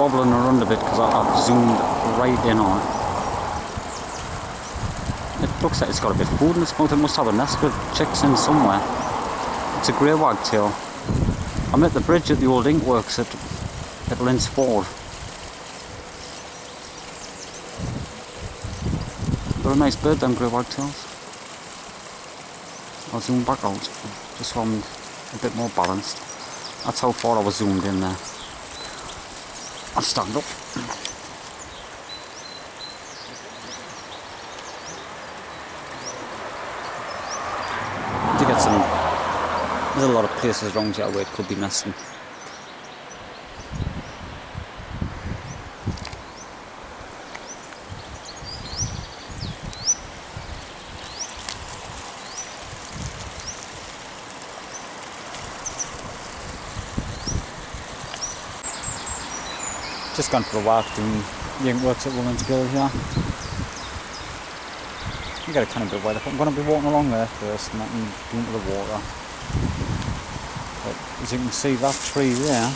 wobbling around a bit because I've zoomed right in on it. It looks like it's got a bit of food in its mouth. It must have a nest with chicks in somewhere. It's a grey wagtail. I'm at the bridge at the old ink works at Lintz Ford. They're a nice bird, them grey wagtails. I'll zoom back out just so I'm a bit more balanced. That's how far I was zoomed in there. I'll stand up. To get some, there's a lot of places around here where it could be nesting. Just gone for a walk doing the ink works at Women's Girl here. You get a kind of bit wet up. I'm going to be walking along there first and then go into the water. But as you can see, that tree there,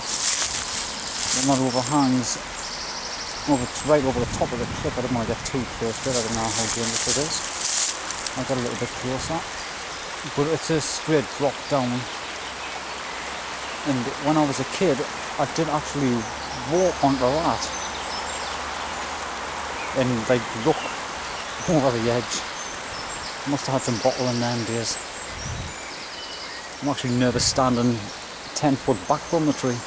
when that overhangs right over the top of the cliff. I don't want to get too close to it. I don't know how dangerous it is. I'll get a little bit closer. But it's a straight drop down. And when I was a kid, I did actually walk onto that and like look over the edge. Must have had some bottle in them days. I'm actually nervous standing 10 foot back from the tree.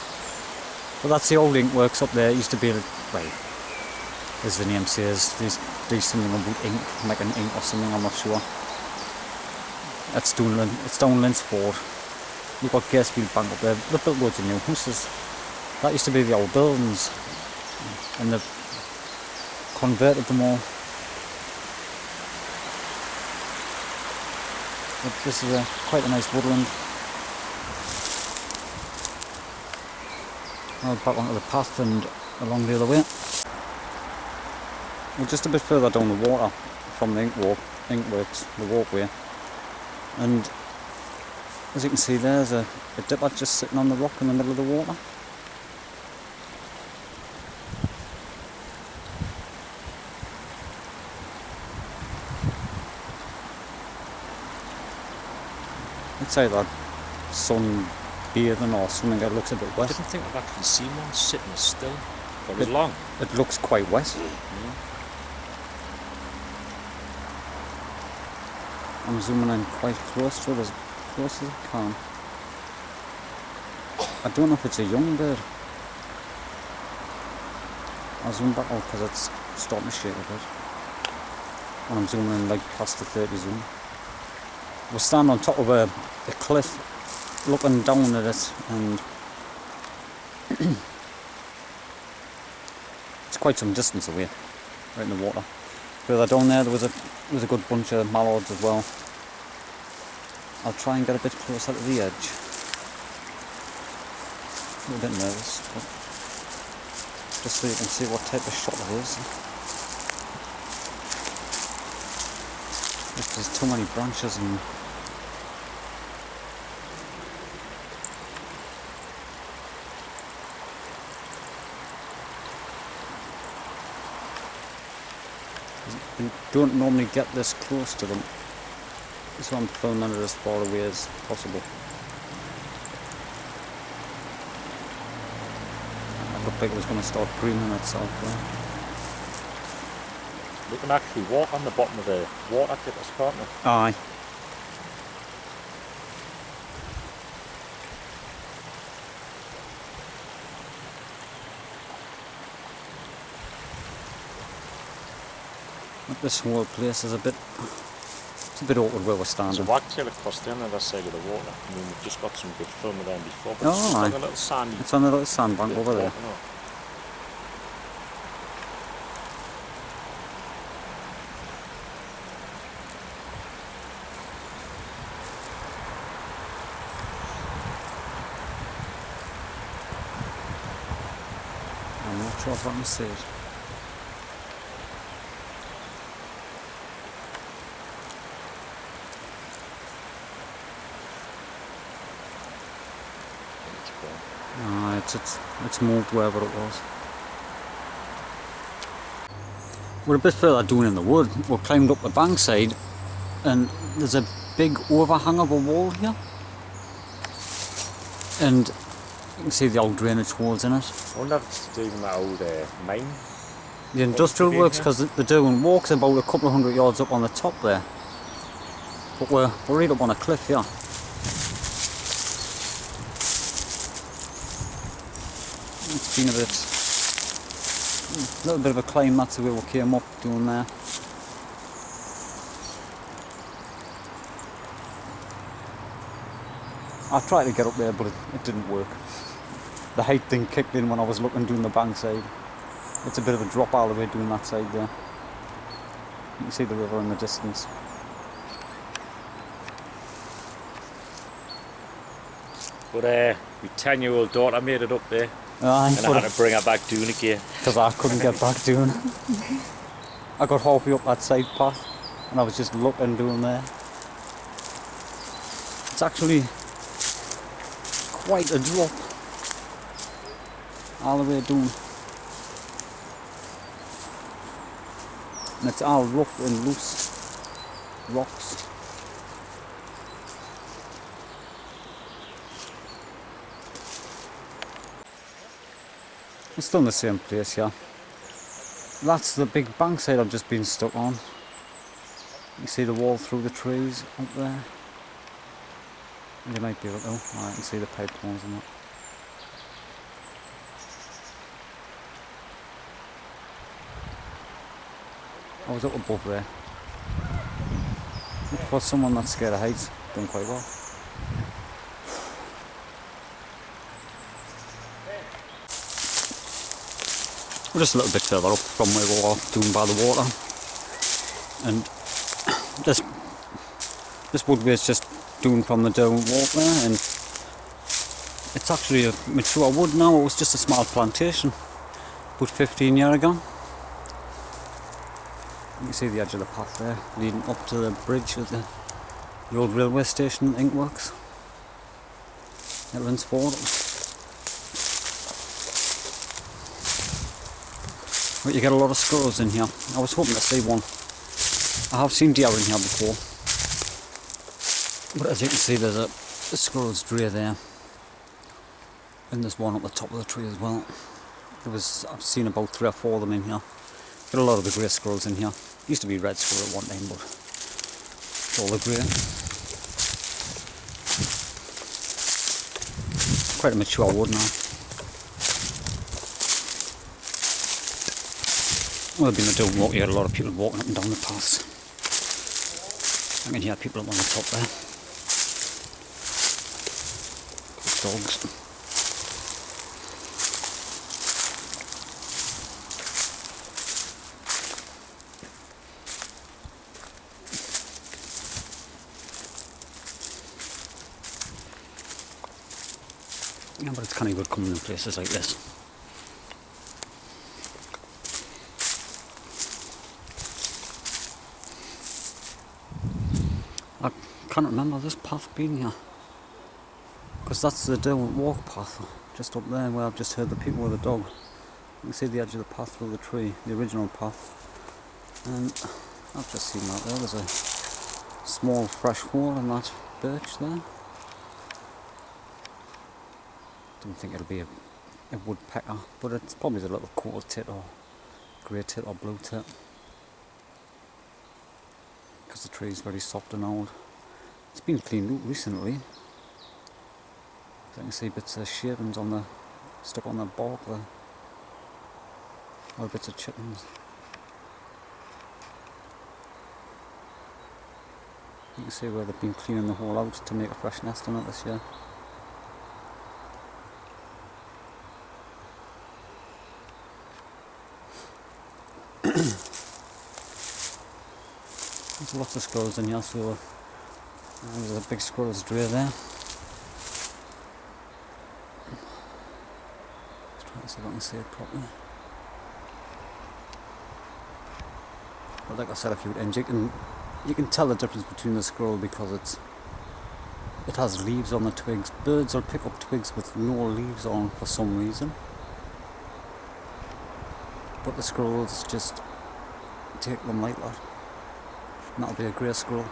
But that's the old ink works up there. It used to be, right, as the name says, there's something about ink, making ink or something, I'm not sure. It's down Lintz Ford. You've got Garesfield Bank up there. They've built loads of new houses. That used to be the old buildings, and they've converted them all. But this is quite a nice woodland. Now back onto the path and along the other way. We're just a bit further down the water from the ink works, the walkway. And as you can see, there's a dipper just sitting on the rock in the middle of the water. It's either sunbathing or something that looks a bit wet. I didn't think I've actually seen one sitting still for as long. It looks quite wet. Yeah. I'm zooming in quite close to it, as close as I can. I don't know if it's a young bird. I'll zoom back out because it's starting to shake a bit. And I'm zooming in like past the 30 zoom. We're standing on top of a cliff looking down at it, and it's quite some distance away, right in the water. Further down there was a good bunch of mallards as well. I'll try and get a bit closer to the edge. A little bit nervous, but just so you can see what type of shot it is. If there's too many branches and you don't normally get this close to them, so I'm filming it as far away as possible. It looked like it was going to start greening itself there. We can actually walk on the bottom of the water tippers, can't we? Aye. But this whole place is it's a bit awkward where we're standing. There's a wagtail across the other side of the water. I mean, we've just got some good film of them before, but Oh, it's just aye. like a little sandy. It's on a little sandbank over there. I'm not sure if I can see it. It's moved wherever it was. We're a bit further down in the wood. We've climbed up the bankside and there's a big overhang of a wall here. And you can see the old drainage holes in it. I wonder if it's even that old mine. The industrial works, because the Derwent Walk's about a couple of 100 yards up on the top there. But we're right up on a cliff here. It's been a little bit of a climb. That's the way we came up doing there. I tried to get up there, but it didn't work. The height thing kicked in when I was looking down the bankside. It's a bit of a drop all the way down that side there. You can see the river in the distance. But my 10-year-old daughter made it up there. And I had to bring her back down again. Because I couldn't get back down. I got halfway up that side path and I was just looking down there. It's actually quite a drop all the way down. And it's all rough and loose rocks. We're still in the same place here. That's the big bankside I've just been stuck on. You see the wall through the trees up there. And you might be able to, I can see the pipe holes in it. I was up above there. For someone that's scared of heights, done quite well. We're just a little bit further up from where we were down by the water. And this woodway is just down from the Derwent Walk there, and it's actually a mature wood now. It was just a small plantation about 15 years ago. You can see the edge of the path there, leading up to the bridge of the old railway station, Inkworks. It runs forward. But you get a lot of squirrels in here. I was hoping to see one. I have seen deer in here before. But as you can see, there's a squirrel's drain there. And there's one up the top of the tree as well. I've seen about 3 or 4 of them in here. Got a lot of the grey squirrels in here. Used to be red squirrel at one time, but it's all the grey. Quite a mature wood now. Well, being a Derwent Walk, you had a lot of people walking up and down the paths. I can hear people up on the top there. Dogs. Yeah, but it's kind of good coming in places like this. I can't remember this path being here, because that's the Derwent Walk path, just up there where I've just heard the people with the dog. You can see the edge of the path through the tree, the original path. And I've just seen that there. There's a small fresh hole in that birch there. Don't think it'll be a woodpecker, but it's probably a little quarter tit or grey tit or blue tit, because the tree is very soft and old. It's been cleaned up recently. So I can see bits of shavings stuck on the bark there, or bits of chippings. You can see where they've been cleaning the hole out to make a fresh nest in it this year. There's lots of squirrels in here, so there's a big squirrel's drain there. Just trying to see if I can see it properly. But like I said a few times, you can tell the difference between the squirrel because it has leaves on the twigs. Birds will pick up twigs with no leaves on for some reason, but the squirrels just take them like that. And that'll be a grey squirrel.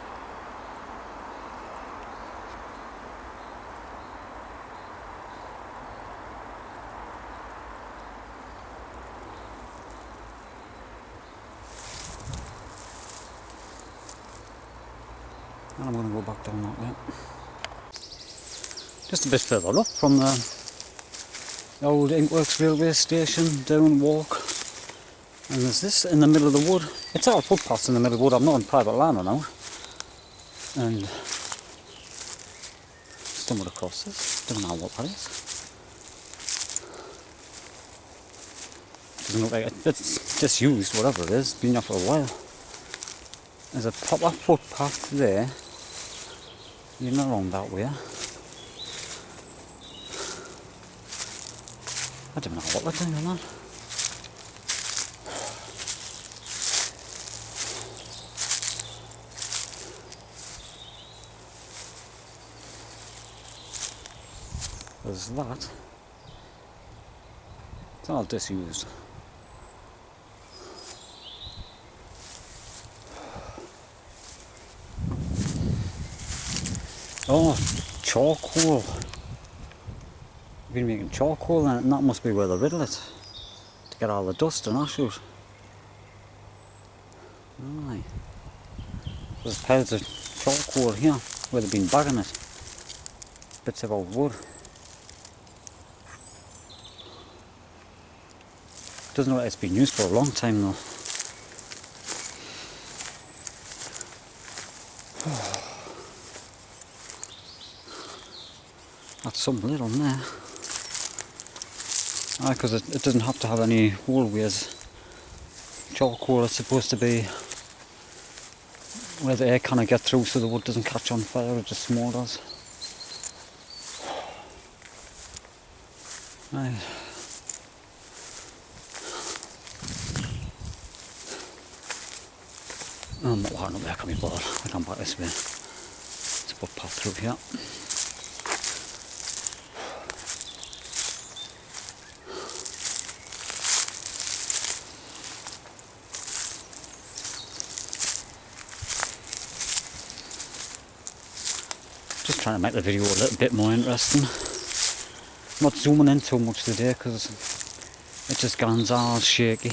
And I'm going to go back down that way. Just a bit further up from the old Inkworks railway station, down walk. And there's this in the middle of the wood. It's our footpaths in the middle of the wood. I'm not on private land now. And stumbled across this. Don't know what that is. Doesn't look like it's disused, whatever it is. Been there for a while. There's a proper footpath there. You're not wrong that way. I don't know what they're doing on that. There's that. It's all disused. Oh, charcoal. Been making charcoal and that must be where they riddle it to get all the dust and ash out. Aye. There's piles of charcoal here where they've been bagging it. Bits of old wood. Doesn't look like it's been used for a long time though. That's some lid on there. Because it doesn't have to have any hallways. Charcoal is supposed to be where the air cannot get through so the wood doesn't catch on fire, it just smoulders. Right. I'm not hard up there, can be bothered. I come back this way. It's a footpath through here. Just trying to make the video a little bit more interesting. I'm not zooming in too much today because it just gets all shaky.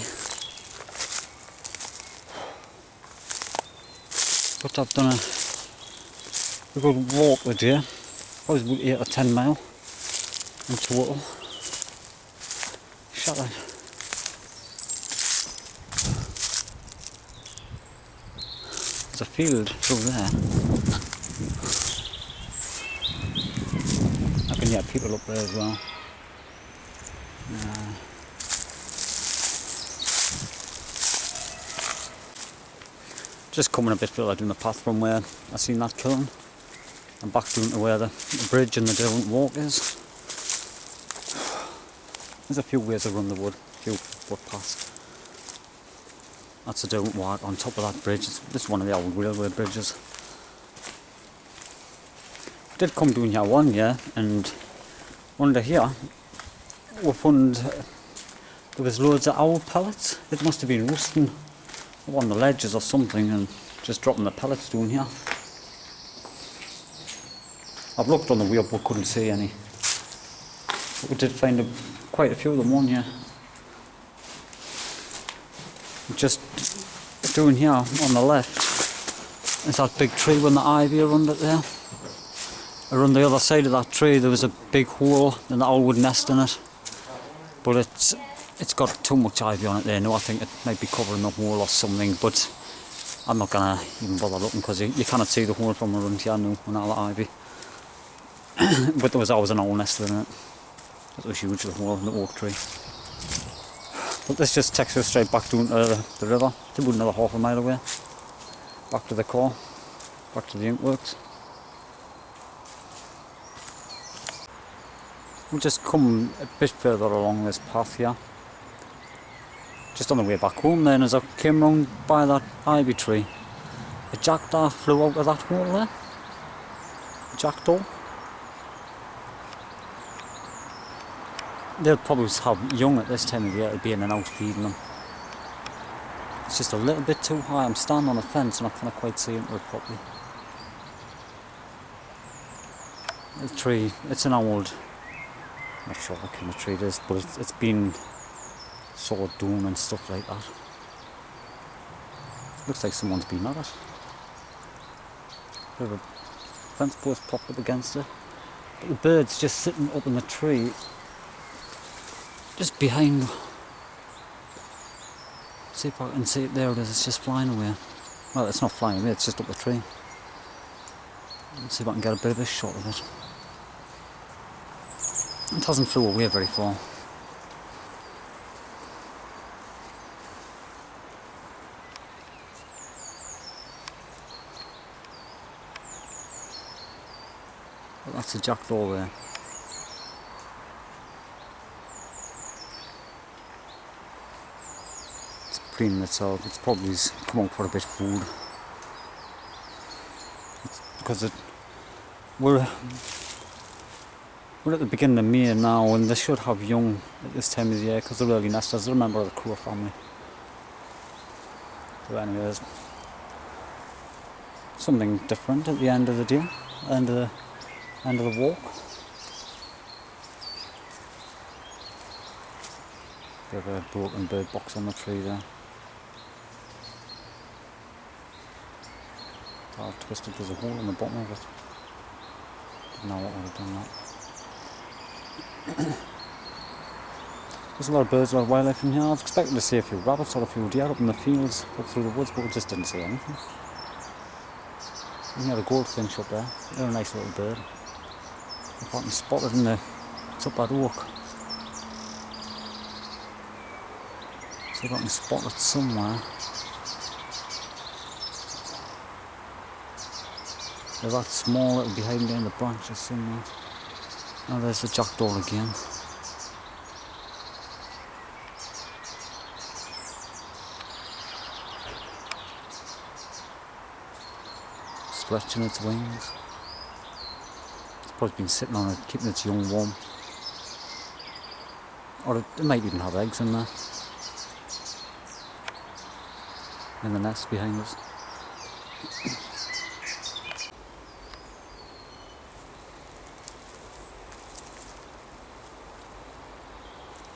But I've done a good walk today. Probably about 8 or 10 mile in total. Shut up. There's a field through there. I can get people up there as well. Just coming a bit further down the path from where I seen that kiln and back down to where the bridge and the different walk is. There's a few ways around the wood, a few footpaths. That's a different walk on top of that bridge. This is one of the old railway bridges. I did come down here one year and under here we found there was loads of owl pellets. It must have been roasting on the ledges or something and just dropping the pellets down here. I've looked on the way up but couldn't see any. But we did find quite a few of them one year. Just down here on the left is that big tree with the ivy around it there. Around the other side of that tree there was a big hole and the owl would nest in it. But it's got too much ivy on it there now. I think it might be covering the hole or something, but I'm not gonna even bother looking because you cannot see the hole from around here now on all the ivy. But there was always an owl nest in it. It was huge, the hole in the oak tree. But this just takes us straight back down to the river. It's about another half a mile away. Back to the core, back to the Inkworks. We'll just come a bit further along this path here. Just on the way back home then, as I came round by that ivy tree, a jackdaw flew out of that hole there. A jackdaw. They'll probably have young at this time of year to be in and out feeding them. It's just a little bit too high. I'm standing on a fence and I can't quite see into it properly. The tree, it's an old, I'm not sure what kind of tree it is, but it's been sawed down and stuff like that. Looks like someone's been at it. Bit of a fence post propped up against it. But the bird's just sitting up in the tree, just behind. See if I can see it. There it is, it's just flying away. Well, it's not flying away, it's just up the tree. Let's see if I can get a bit of a shot of it. It hasn't flew away very far. But that's a jackdaw there. It's preening itself. It's probably come out for a bit of food. Because we're at the beginning of May now, and they should have young at this time of the year because they're early nesters. They're a member of the crow family. So anyways, something different at the end of the day, end of the walk. Bit of a broken bird box on the tree there. I've twisted, there's a hole in the bottom of it. Didn't know what would have done that. There's a lot of birds, a lot of wildlife in here. I was expecting to see a few rabbits or a few deer up in the fields, up through the woods, but we just didn't see anything. And you had a goldfinch up there. They're a nice little bird. If I can spot it it's up that oak. See if I can spot it somewhere. They're that small, it'll be hiding down the branches somewhere. Oh, there's the jackdaw again. Stretching its wings. It's probably been sitting on it, keeping its young warm. Or it might even have eggs in there. In the nest behind us.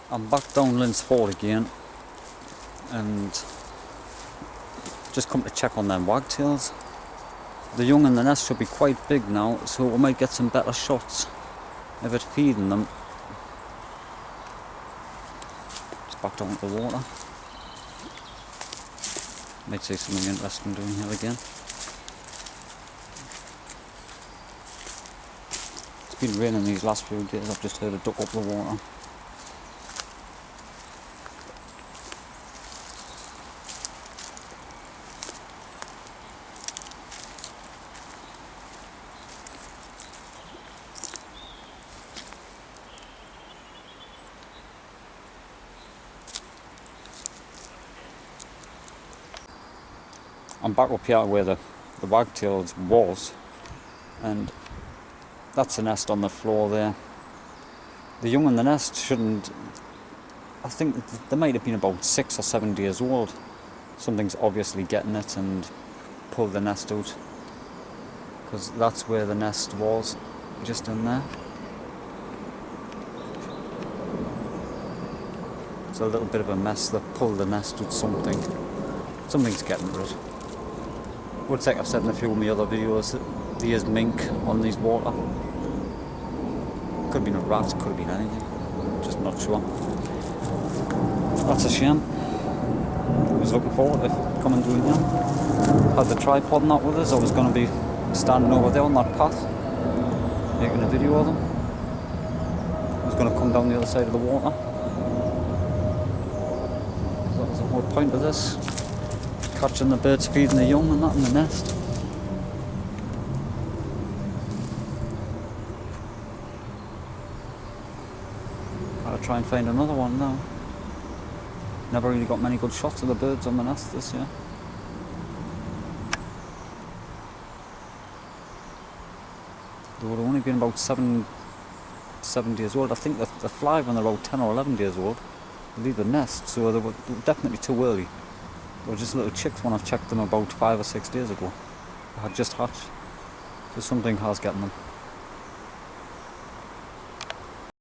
I'm back down Lintz Hall again and just come to check on them wagtails. The young in the nest should be quite big now, so we might get some better shots of it feeding them. Just back down to the water. Might see something interesting doing here again. It's been raining these last few days, I've just heard a duck up the water. I'm back up here where the wagtails was, and that's a nest on the floor there. The young in the nest shouldn't, I think they might have been about 6 or 7 days old. Something's obviously getting it and pulled the nest out, because that's where the nest was, just in there. It's a little bit of a mess. They pulled the nest out something. Something's getting to it. Looks like I've said in a few of my other videos that there is mink on these water. Could have been a rat, could have been anything. Just not sure. That's a shame. I was looking forward to coming doing here. Had the tripod and that with us. I was going to be standing over there on that path, making a video of them. I was going to come down the other side of the water. That was the whole point of this. Catching the birds feeding the young and that in the nest. Gotta try and find another one now. Never really got many good shots of the birds on the nest this year. They would have only been about 7 days old. I think the fly when they're about 10 or 11 days old, they leave the nest, so they were definitely too early They were just little chicks when I checked them about 5 or 6 days ago. They had just hatched. So something has gotten them.